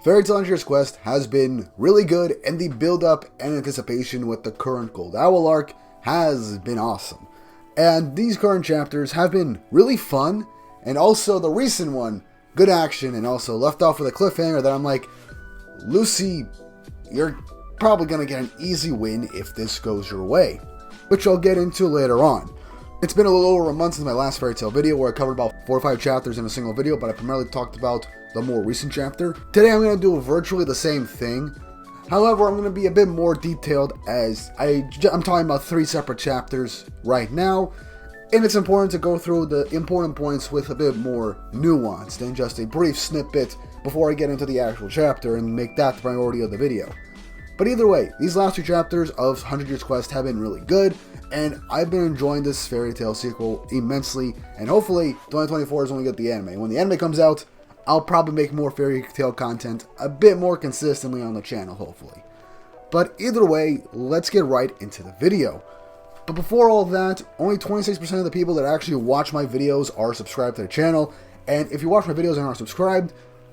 Fairy Tail Engineer's Quest has been really good, and the build-up and anticipation with the current Gold Owl arc has been awesome. And these current chapters have been really fun, and also the recent one, good action, and also left off with a cliffhanger that I'm like, Lucy, you're probably going to get an easy win if this goes your way, which I'll get into later on. It's been a little over a month since my last Fairy Tail video where I covered about 4 or 5 chapters in a single video, but I primarily talked about the more recent chapter. Today I'm going to do virtually the same thing. However, I'm going to be a bit more detailed as I'm talking about 3 separate chapters right now, and it's important to go through the important points with a bit more nuance than just a brief snippet before I get into the actual chapter and make that the priority of the video. But either way, these last 2 chapters of 100 Years Quest have been really good, and I've been enjoying this Fairy Tail sequel immensely, and hopefully 2024 is when we get the anime. When the anime comes out, I'll probably make more Fairy Tail content a bit more consistently on the channel, hopefully. But either way, let's get right into the video. But before all that, only 26% of the people that actually watch my videos are subscribed to the channel, and if you watch my videos and aren't subscribed,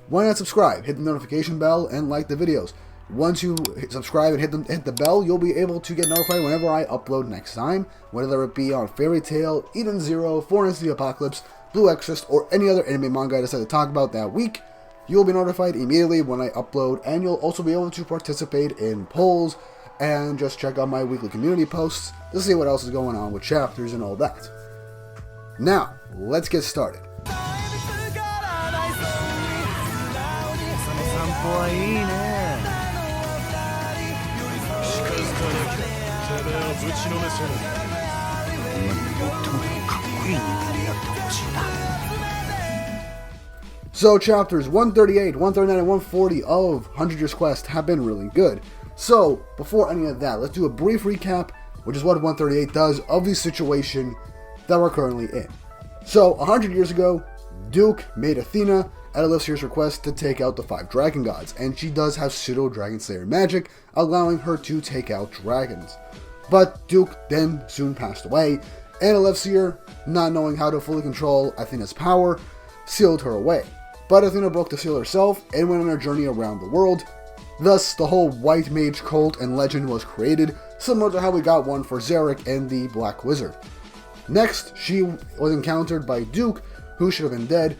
why not subscribe? Hit the notification bell and like the videos. Once you subscribe and hit the bell, you'll be able to get notified whenever I upload next time, whether it be on Fairy Tail, Eden Zero, Four Into the Apocalypse, Blue Exorcist, or any other anime manga I decide to talk about that week. You'll be notified immediately when I upload, and you'll also be able to participate in polls and just check out my weekly community posts to see what else is going on with chapters and all that. Now, let's get started. So chapters 138, 139, and 140 of 100 Years Quest have been really good. So before any of that, let's do a brief recap, which is what 138 does, of the situation that we're currently in. So 100 years ago, Duke made Athena at Allyfun's request to take out the 5 dragon gods, and she does have pseudo-dragon slayer magic, allowing her to take out dragons. But Duke then soon passed away, and Allyfun, not knowing how to fully control Athena's power, sealed her away. But Athena broke the seal herself and went on her journey around the world. Thus, the whole White Mage cult and legend was created, similar to how we got one for Zarek and the Black Wizard. Next, she was encountered by Duke, who should have been dead,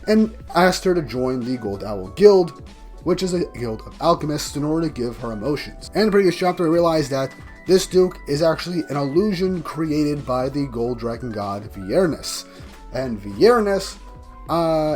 and asked her to join the Gold Owl Guild, which is a guild of alchemists, in order to give her emotions. And in the previous chapter, we realized that this Duke is actually an illusion created by the gold dragon god Vierness. And Vierness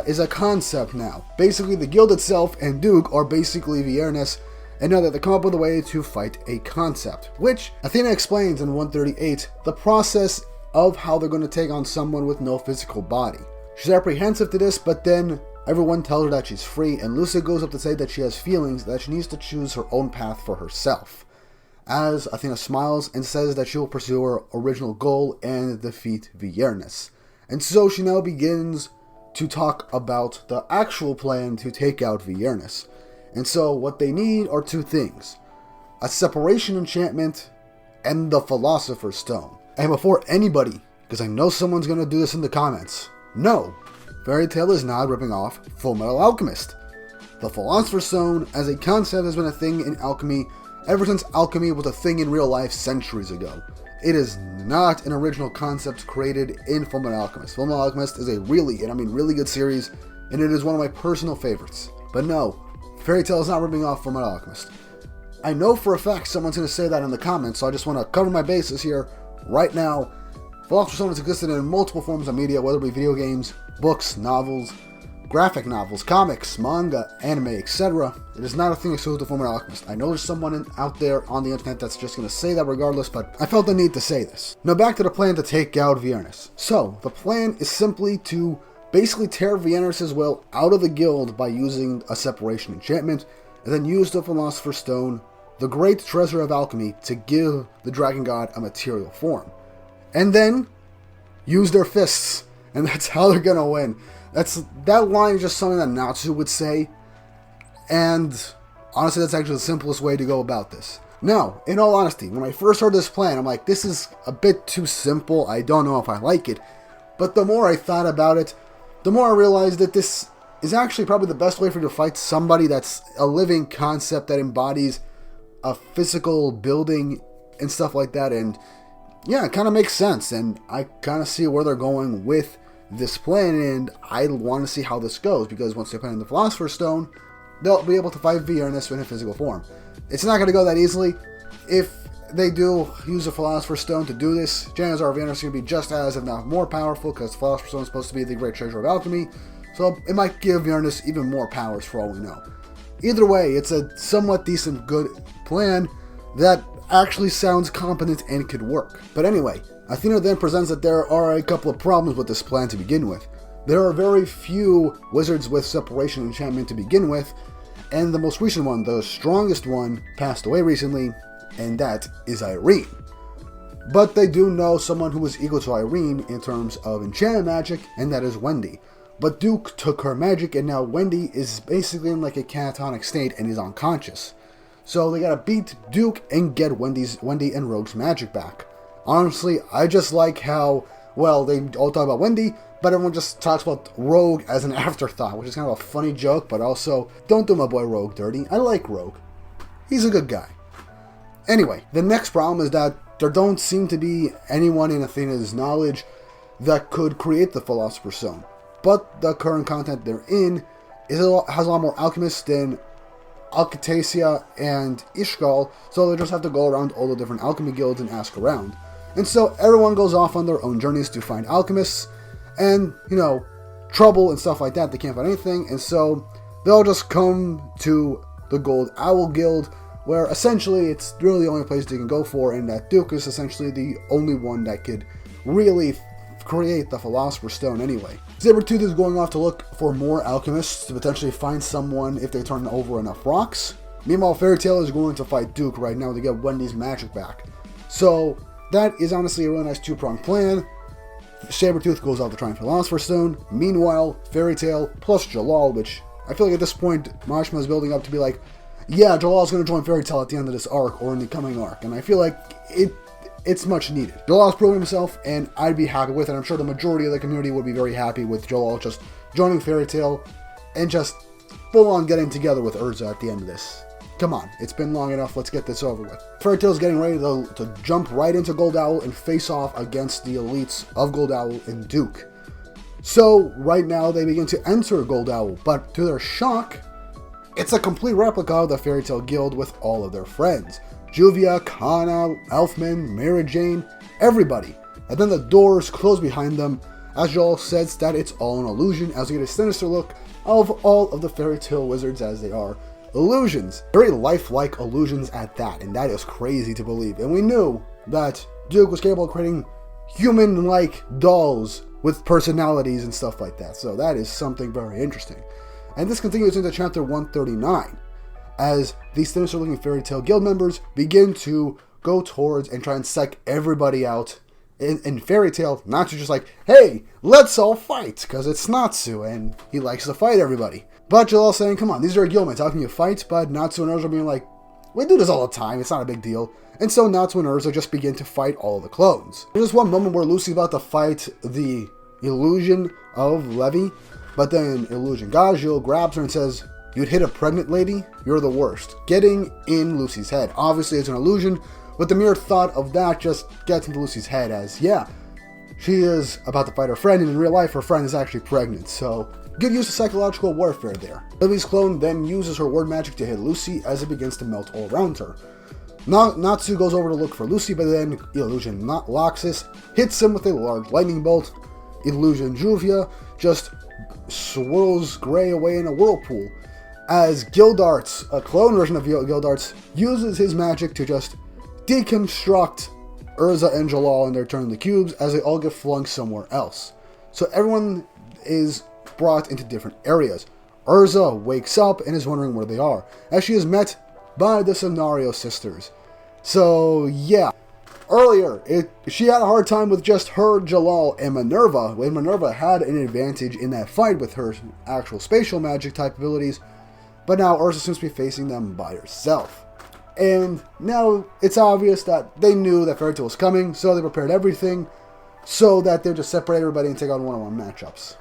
is a concept now. Basically, the guild itself and Duke are basically Vierness, and now that they come up with a way to fight a concept, which Athena explains in 138, the process of how they're going to take on someone with no physical body. She's apprehensive to this, but then everyone tells her that she's free, and Lucy goes up to say that she has feelings, that she needs to choose her own path for herself. As Athena smiles and says that she will pursue her original goal and defeat Vierness. And so she now begins to talk about the actual plan to take out Vierness. And so what they need are 2 things: a separation enchantment and the Philosopher's Stone. And before anybody, because I know someone's going to do this in the comments, no, Fairy Tail is not ripping off Fullmetal Alchemist. The Philosopher's Stone as a concept has been a thing in alchemy ever since alchemy was a thing in real life centuries ago. It is not an original concept created in Fullmetal Alchemist. Fullmetal Alchemist is a really, and I mean really good series, and it is one of my personal favorites. But no, Fairy Tail is not ripping off Fullmetal Alchemist. I know for a fact someone's going to say that in the comments, so I just want to cover my bases here right now. Philosopher's Stone has existed in multiple forms of media, whether it be video games, books, novels, graphic novels, comics, manga, anime, etc. It is not a thing exclusive to Fullmetal Alchemist. I know there's someone out there on the internet that's just going to say that regardless, but I felt the need to say this. Now back to the plan to take out Vierness. So, the plan is simply to basically tear Vierness' will out of the guild by using a separation enchantment, and then use the Philosopher's Stone, the great treasure of alchemy, to give the dragon god a material form. And then use their fists, and that's how they're gonna win. That line is just something that Natsu would say, and honestly that's actually the simplest way to go about this. Now, in all honesty, when I first heard this plan, I'm like, this is a bit too simple, I don't know if I like it. But the more I thought about it, the more I realized that this is actually probably the best way for you to fight somebody that's a living concept that embodies a physical building and stuff like that. And yeah, it kind of makes sense, and I kind of see where they're going with this plan, and I want to see how this goes, because once they put in the Philosopher's Stone, they'll be able to fight Uranus in a physical form. It's not going to go that easily. If they do use a Philosopher's Stone to do this, chances are Uranus is going to be just as, if not more powerful, because the Philosopher's Stone is supposed to be the great treasure of alchemy, so it might give Uranus even more powers for all we know. Either way, it's a somewhat decent, good plan that actually sounds competent and could work. But anyway, Athena then presents that there are a couple of problems with this plan to begin with. There are very few wizards with separation enchantment to begin with, and the most recent one, the strongest one, passed away recently, and that is Irene. But they do know someone who is equal to Irene in terms of enchantment magic, and that is Wendy. But Duke took her magic, and now Wendy is basically in like a catatonic state and is unconscious. So they gotta beat Duke and get Wendy and Rogue's magic back. Honestly, I just like how, well, they all talk about Wendy, but everyone just talks about Rogue as an afterthought, which is kind of a funny joke, but also, don't do my boy Rogue dirty. I like Rogue. He's a good guy. Anyway, the next problem is that there don't seem to be anyone in Athena's knowledge that could create the Philosopher's Stone. But the current content they're in has a lot more alchemists than Alcatacia and Ishgal, so they just have to go around all the different alchemy guilds and ask around. And so everyone goes off on their own journeys to find alchemists, and, you know, trouble and stuff like that. They can't find anything, and so they'll just come to the Gold Owl Guild, where essentially it's really the only place they can go for, and that Duke is essentially the only one that could really create the Philosopher's Stone anyway. Sabretooth is going off to look for more alchemists to potentially find someone if they turn over enough rocks. Meanwhile, Fairytale is going to fight Duke right now to get Wendy's magic back. So that is honestly a really nice two-pronged plan. Sabretooth goes off to try and Philosopher's Stone. Meanwhile, Fairytale plus Jalal, which I feel like at this point Mashima is building up to be like, yeah, Jalal's going to join Fairytale at the end of this arc or in the coming arc, and I feel like it's much needed. Jalal's proving himself, and I'd be happy with it. I'm sure the majority of the community would be very happy with Jalal just joining Fairytale and just full-on getting together with Urza at the end of this. Come on, it's been long enough, let's get this over with. Fairytale's getting ready to jump right into Gold Owl and face off against the elites of Gold Owl and Duke. So, right now, they begin to enter Gold Owl, but to their shock, it's a complete replica of the Fairytale Guild with all of their friends. Juvia, Kana, Elfman, Mary Jane, everybody. And then the doors close behind them, as Joel says that it's all an illusion, as we get a sinister look of all of the Fairytale wizards as they are illusions. Very lifelike illusions at that, and that is crazy to believe. And we knew that Duke was capable of creating human-like dolls with personalities and stuff like that, so that is something very interesting. And this continues into chapter 139, as these sinister-looking Fairytale Guild members begin to go towards and try and psych everybody out. In Fairytale, Natsu's just like, hey, let's all fight, because it's Natsu, and he likes to fight everybody. But Jalal's saying, come on, these are guildmates, how can you fight? But Natsu and Urza are being like, we do this all the time, it's not a big deal. And so Natsu and Urza just begin to fight all of the clones. There's this one moment where Lucy's about to fight the illusion of Levi, but then Illusion Gajil grabs her and says, you'd hit a pregnant lady? You're the worst. Getting in Lucy's head. Obviously it's an illusion, but the mere thought of that just gets into Lucy's head as, yeah, she is about to fight her friend, and in real life her friend is actually pregnant, so good use of psychological warfare there. Levi's clone then uses her word magic to hit Lucy as it begins to melt all around her. Natsu goes over to look for Lucy, but then Illusion Loxus hits him with a large lightning bolt. Illusion Juvia just swirls Gray away in a whirlpool, as Gildarts, a clone version of Gildarts, uses his magic to just deconstruct Urza and Jalal in their turn the cubes as they all get flung somewhere else. So everyone is brought into different areas. Urza wakes up and is wondering where they are, as she is met by the Scenario Sisters. So yeah, earlier she had a hard time with just her, Jalal, and Minerva, when Minerva had an advantage in that fight with her actual spatial magic type abilities, but now Urza seems to be facing them by herself. And now it's obvious that they knew that Fairytale was coming, so they prepared everything so that they'll just separate everybody and take on one-on-one matchups.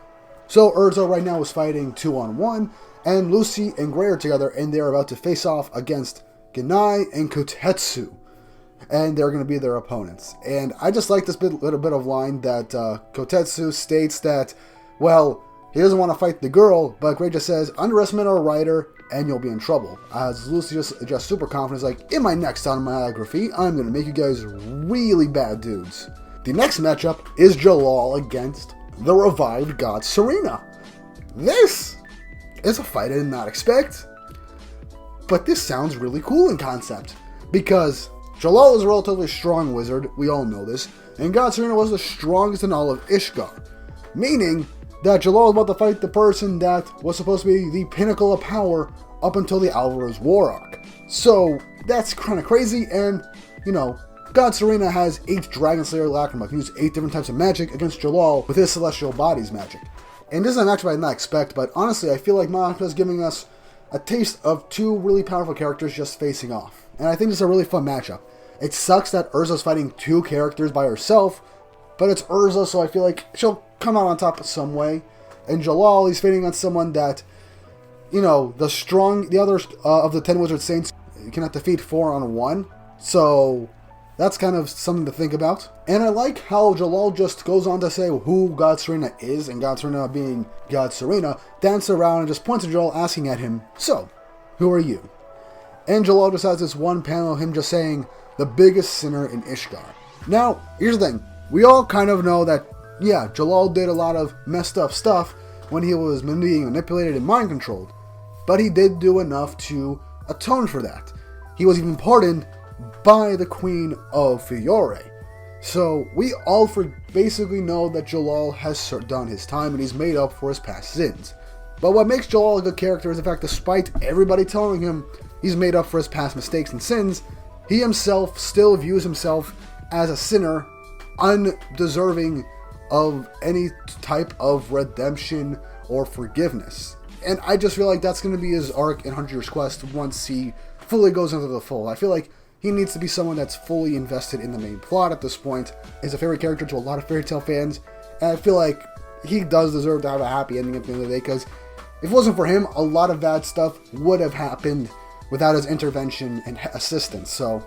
So Urza right now is fighting 2-on-1, and Lucy and Gray are together, and they're about to face off against Genai and Kotetsu. And they're going to be their opponents. And I just like this little bit of line that Kotetsu states that, well, he doesn't want to fight the girl, but Gray just says, underestimate our rider, and you'll be in trouble. As Lucy just super confident, is like, in my next autobiography, I'm going to make you guys really bad dudes. The next matchup is Jalal against the revived god Serena. This is a fight I did not expect, but this sounds really cool in concept, because Jalal is a relatively strong wizard, we all know this, and god Serena was the strongest in all of Ishgard, meaning that Jalal is about to fight the person that was supposed to be the pinnacle of power up until the Alvarez War arc. So that's kind of crazy, and, you know, god Serena has 8 Dragon Slayer Lacrima, can use 8 different types of magic against Jalal with his Celestial Bodies magic. And this is a matchup I did not expect, but honestly I feel like Manga is giving us a taste of 2 really powerful characters just facing off. And I think this is a really fun matchup. It sucks that Urza's fighting 2 characters by herself, but it's Urza, so I feel like she'll come out on top in some way. And Jalal, he's fighting on someone that, you know, the other of the 10 Wizard Saints cannot defeat 4-on-1. So that's kind of something to think about. And I like how Jalal just goes on to say who god Serena is, and god Serena being god Serena, dances around and just points at Jalal asking at him, so, who are you? And Jalal just has this one panel of him just saying, the biggest sinner in Ishgard. Now, here's the thing. We all kind of know that, yeah, Jalal did a lot of messed up stuff when he was being manipulated and mind controlled, but he did do enough to atone for that. He was even pardoned by the Queen of Fiore. So we all basically know that Jalal has done his time and he's made up for his past sins. But what makes Jalal a good character is the fact, despite everybody telling him he's made up for his past mistakes and sins, he himself still views himself as a sinner, undeserving of any type of redemption or forgiveness. And I just feel like that's going to be his arc in 100 Years Quest once he fully goes into the fold. I feel like he needs to be someone that's fully invested in the main plot at this point. He's a favorite character to a lot of Fairy Tail fans, and I feel like he does deserve to have a happy ending at the end of the day, because if it wasn't for him, a lot of bad stuff would have happened without his intervention and assistance. So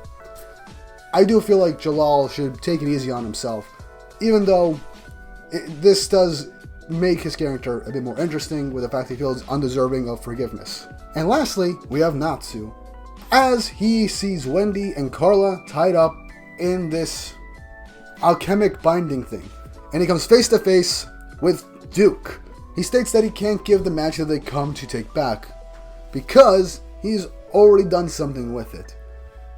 I do feel like Jalal should take it easy on himself, even though this does make his character a bit more interesting with the fact that he feels undeserving of forgiveness. And lastly, we have Natsu, as he sees Wendy and Carla tied up in this alchemic binding thing, and he comes face to face with Duke. He states that he can't give the magic that they come to take back, because he's already done something with it.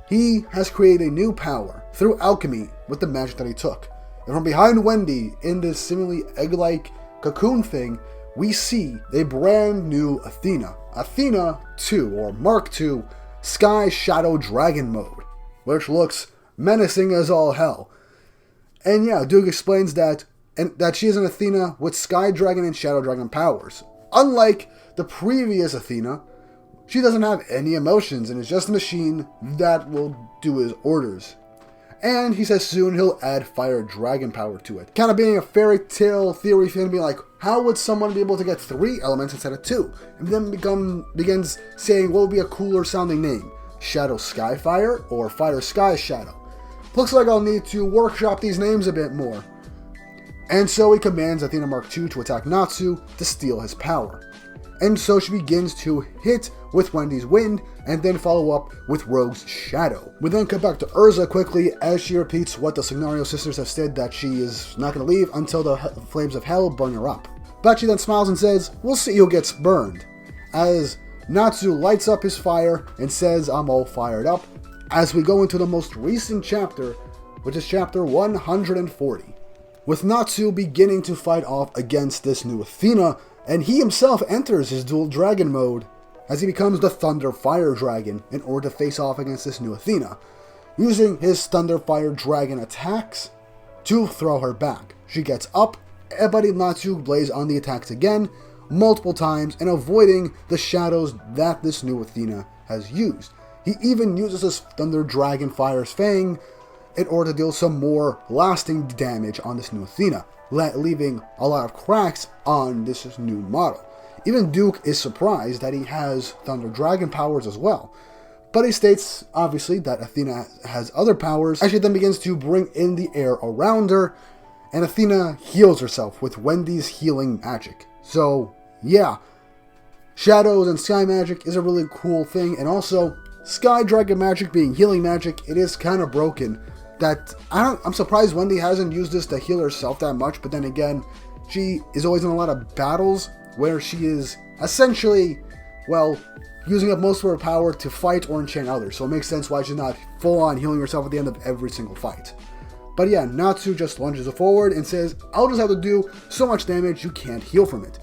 He has created a new power through alchemy with the magic that he took. And from behind Wendy, in this seemingly egg-like cocoon thing, we see a brand new Athena. Athena 2, or Mark 2, Sky Shadow Dragon mode, which looks menacing as all hell. And yeah, Duke explains that she is an Athena with Sky Dragon and Shadow Dragon powers. Unlike the previous Athena, she doesn't have any emotions and is just a machine that will do his orders. And he says soon he'll add Fire Dragon power to it. Kind of being a fairy tale theory fan, being like, how would someone be able to get 3 elements instead of 2? And then begins saying what would be a cooler sounding name? Shadow Sky Fire or Fire Sky Shadow? Looks like I'll need to workshop these names a bit more. And so he commands Athena Mark II to attack Natsu to steal his power. And so she begins to hit with Wendy's Wind, and then follow up with Rogue's Shadow. We then cut back to Urza quickly as she repeats what the Signario sisters have said, that she is not going to leave until the flames of hell burn her up. But she then smiles and says, we'll see who gets burned, as Natsu lights up his fire and says, I'm all fired up, as we go into the most recent chapter, which is chapter 140. With Natsu beginning to fight off against this new Athena, and he himself enters his dual dragon mode as he becomes the Thunder Fire Dragon in order to face off against this new Athena, using his Thunder Fire Dragon attacks to throw her back. She gets up, but Natsu blaze on the attacks again, multiple times, and avoiding the shadows that this new Athena has used. He even uses his Thunder Dragon Fire's Fang in order to deal some more lasting damage on this new Athena, leaving a lot of cracks on this new model. Even Duke is surprised that he has Thunder Dragon powers as well. But he states, obviously, that Athena has other powers, as she then begins to bring in the air around her, and Athena heals herself with Wendy's healing magic. So, yeah, shadows and sky magic is a really cool thing, and also, sky dragon magic being healing magic, it is kind of broken. I'm surprised Wendy hasn't used this to heal herself that much, but then again, she is always in a lot of battles where she is essentially, well, using up most of her power to fight or enchant others, so it makes sense why she's not full-on healing herself at the end of every single fight. But yeah, Natsu just lunges forward and says, I'll just have to do so much damage you can't heal from it,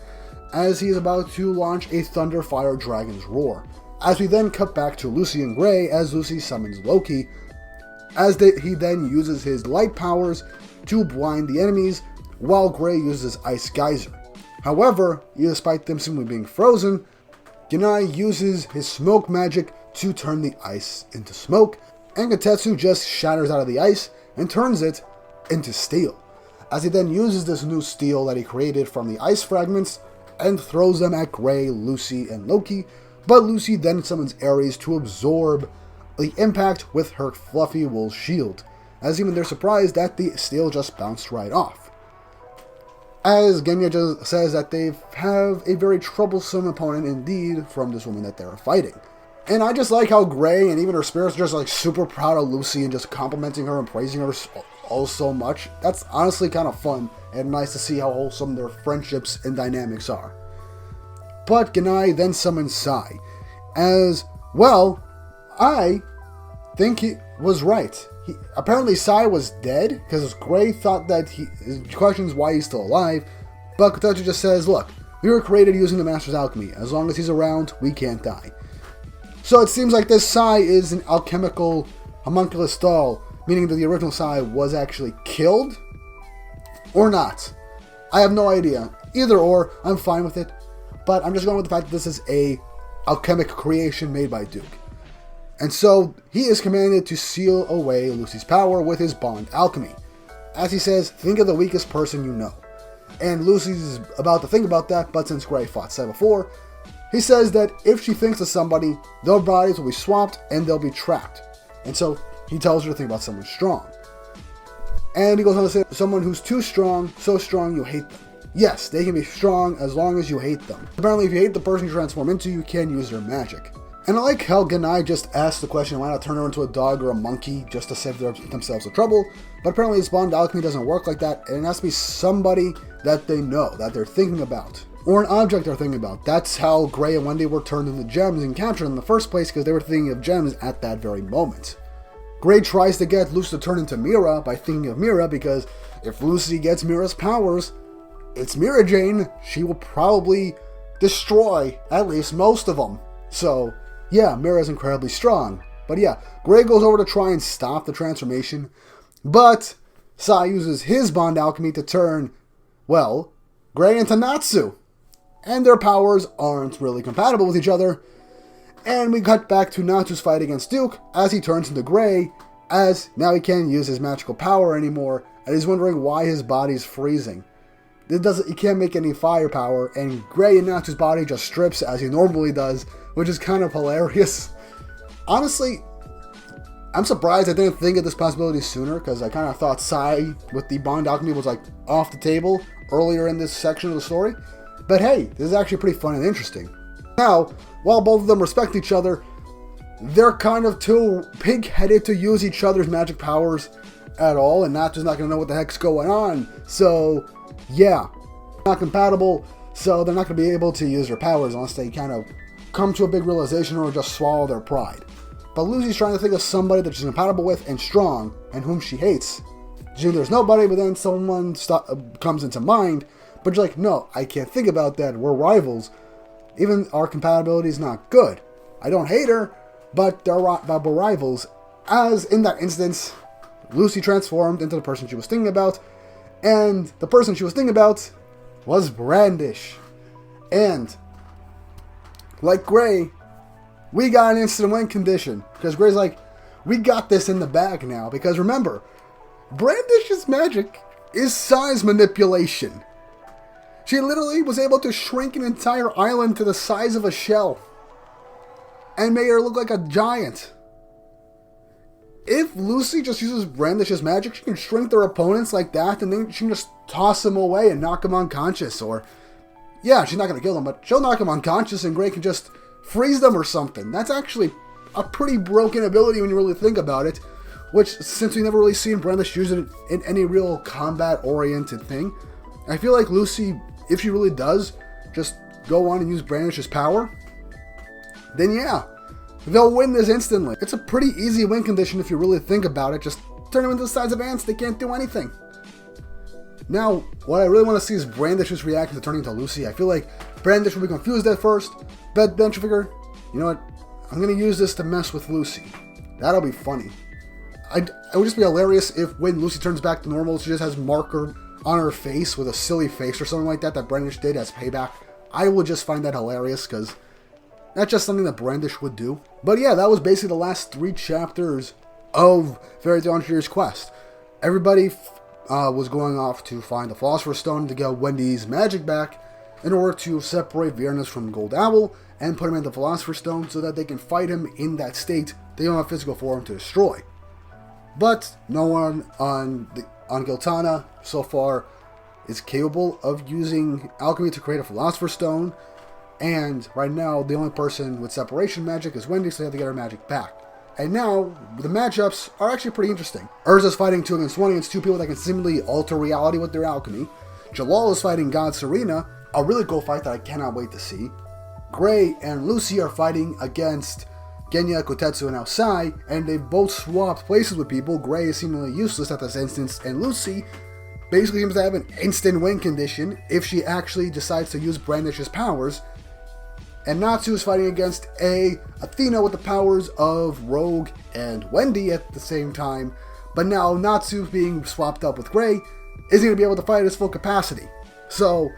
as he is about to launch a Thunder Fire Dragon's Roar. As we then cut back to Lucy and Gray as Lucy summons Loki, he then uses his light powers to blind the enemies, while Gray uses Ice Geyser. However, despite them simply being frozen, Genai uses his smoke magic to turn the ice into smoke, and Kotetsu just shatters out of the ice and turns it into steel, as he then uses this new steel that he created from the ice fragments and throws them at Gray, Lucy, and Loki, but Lucy then summons Ares to absorb the impact with her fluffy wool shield, as even they're surprised that the steel just bounced right off. As Genya just says that they have a very troublesome opponent indeed from this woman that they're fighting. And I just like how Gray and even her spirits are just like super proud of Lucy and just complimenting her and praising her all so much. That's honestly kind of fun and nice to see how wholesome their friendships and dynamics are. But Genai then summons Sai, as, well, I think he was right. Apparently Sai was dead, because Gray thought that he questions why he's still alive, but Kotetsu just says, look, we were created using the Master's alchemy. As long as he's around, we can't die. So it seems like this Sai is an alchemical homunculus doll, meaning that the original Sai was actually killed, or not. I have no idea. Either or, I'm fine with it, but I'm just going with the fact that this is a alchemic creation made by Duke. And so, he is commanded to seal away Lucy's power with his bond alchemy. As he says, think of the weakest person you know. And Lucy's about to think about that, but since Gray fought Sai before, he says that if she thinks of somebody, their bodies will be swapped and they'll be trapped. And so, he tells her to think about someone strong. And he goes on to say, someone who's too strong, so strong you hate them. Yes, they can be strong as long as you hate them. Apparently, if you hate the person you transform into, you can use their magic. And I like how Genai just asked the question, why not turn her into a dog or a monkey just to save themselves the trouble? But apparently his bond alchemy doesn't work like that, and it has to be somebody that they know, that they're thinking about. Or an object they're thinking about. That's how Gray and Wendy were turned into gems and captured in the first place, because they were thinking of gems at that very moment. Gray tries to get Lucy to turn into Mira by thinking of Mira, because if Lucy gets Mira's powers, it's Mira Jane. She will probably destroy at least most of them. So, yeah, Mira's incredibly strong. But yeah, Gray goes over to try and stop the transformation, but Sai uses his bond alchemy to turn, well, Gray into Natsu. And their powers aren't really compatible with each other. And we cut back to Natsu's fight against Duke as he turns into Gray, as now he can't use his magical power anymore, and he's wondering why his body's freezing. He can't make any firepower, and Gray and Natsu's body just strips as he normally does, which is kind of hilarious. Honestly, I'm surprised I didn't think of this possibility sooner, because I kind of thought Sai with the bond alchemy was like off the table earlier in this section of the story. But hey, this is actually pretty fun and interesting. Now, while both of them respect each other, they're kind of too pig-headed to use each other's magic powers at all, and Natsu's not going to know what the heck's going on. So, yeah, not compatible, so they're not going to be able to use their powers unless they kind of come to a big realization or just swallow their pride. But Lucy's trying to think of somebody that she's compatible with and strong, and whom she hates. There's nobody, but then someone comes into mind, but you're like, no, I can't think about that, we're rivals. Even our compatibility is not good. I don't hate her, but we're rivals. As in that instance, Lucy transformed into the person she was thinking about, and the person she was thinking about was Brandish. And, like Gray, we got an instant win condition, because Gray's like, we got this in the bag now, because remember, Brandish's magic is size manipulation. She literally was able to shrink an entire island to the size of a shell and made her look like a giant. If Lucy just uses Brandish's magic, she can shrink their opponents like that, and then she can just toss them away and knock them unconscious. Or, yeah, she's not going to kill them, but she'll knock them unconscious and Gray can just freeze them or something. That's actually a pretty broken ability when you really think about it, which, since we never really seen Brandish use it in any real combat-oriented thing, I feel like Lucy, if she really does just go on and use Brandish's power, then yeah, they'll win this instantly. It's a pretty easy win condition if you really think about it. Just turn them into the size of ants, they can't do anything. Now, what I really want to see is Brandish's reaction to turning into Lucy. I feel like Brandish will be confused at first, but then she'll figure, you know what, I'm going to use this to mess with Lucy. That'll be funny. It would just be hilarious if when Lucy turns back to normal, she just has marker on her face with a silly face or something like that Brandish did as payback. I would just find that hilarious, because that's just something that Brandish would do. But yeah, that was basically the last 3 chapters of Fairy Tail 100 Years Quest. Everybody was going off to find the Philosopher's Stone to get Wendy's magic back in order to separate Viernus from Gold Owl and put him in the Philosopher's Stone so that they can fight him in that state they don't have physical form to destroy. But no one on Giltana so far is capable of using alchemy to create a Philosopher's Stone, and right now the only person with separation magic is Wendy, so they have to get her magic back. And now the matchups are actually pretty interesting. Urza's fighting 2 against 1 against 2 people that can seemingly alter reality with their alchemy. Jalal is fighting God Serena, a really cool fight that I cannot wait to see. Gray and Lucy are fighting against Genya, Kotetsu, and Aosai, and they've both swapped places with people. Gray is seemingly useless at this instance, and Lucy basically seems to have an instant win condition if she actually decides to use Brandish's powers. And Natsu is fighting against Athena with the powers of Rogue and Wendy at the same time, but now Natsu being swapped up with Gray isn't going to be able to fight at his full capacity. So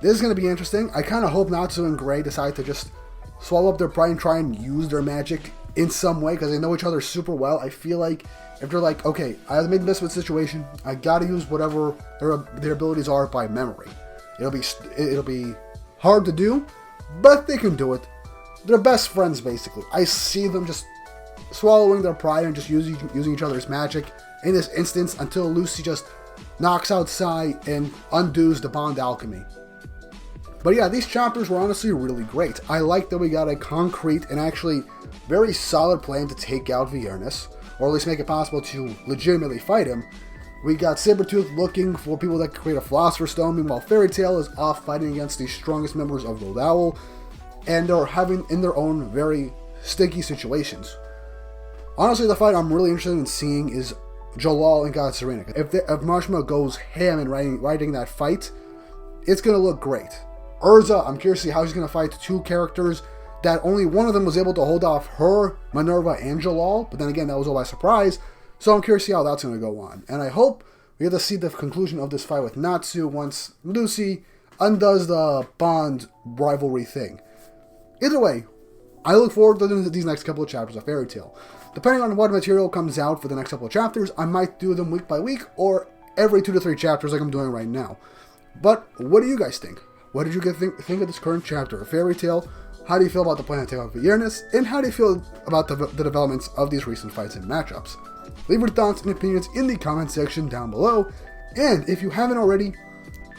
this is going to be interesting. I kind of hope Natsu and Gray decide to just swallow up their pride and try and use their magic in some way, because they know each other super well. I feel like if they're like, okay, I made the best of the situation, I gotta use whatever their abilities are by memory. It'll be hard to do, but they can do it. They're best friends, basically. I see them just swallowing their pride and just using each other's magic in this instance until Lucy just knocks out Sai and undoes the bond alchemy. But yeah, these chapters were honestly really great. I like that we got a concrete and actually very solid plan to take out Viernus, or at least make it possible to legitimately fight him. We got Sabretooth looking for people that can create a Philosopher's Stone, meanwhile Fairy Tail is off fighting against the strongest members of Gold Owl, and they're having in their own very sticky situations. Honestly, the fight I'm really interested in seeing is Jalal and God Serena. If Marshmallow goes ham in writing that fight, it's going to look great. Urza, I'm curious to see how she's going to fight 2 characters that only one of them was able to hold off her, Minerva, and Jalal, but then again, that was all by surprise, so I'm curious to see how that's going to go on. And I hope we get to see the conclusion of this fight with Natsu once Lucy undoes the Bond rivalry thing. Either way, I look forward to these next couple of chapters of Fairy Tail. Depending on what material comes out for the next couple of chapters, I might do them week by week, or every 2 to 3 chapters like I'm doing right now. But what do you guys think? What did you think of this current chapter of Fairy Tail? How do you feel about the plan to take out Viernus? And how do you feel about the developments of these recent fights and matchups? Leave your thoughts and opinions in the comment section down below. And if you haven't already,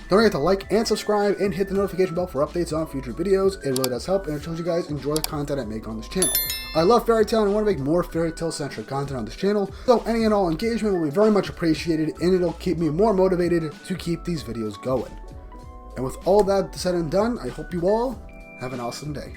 don't forget to like and subscribe and hit the notification bell for updates on future videos. It really does help, and it shows you guys enjoy the content I make on this channel. I love Fairy Tail and I want to make more Fairy Tail centric content on this channel, so any and all engagement will be very much appreciated, and it'll keep me more motivated to keep these videos going. And with all that said and done, I hope you all have an awesome day.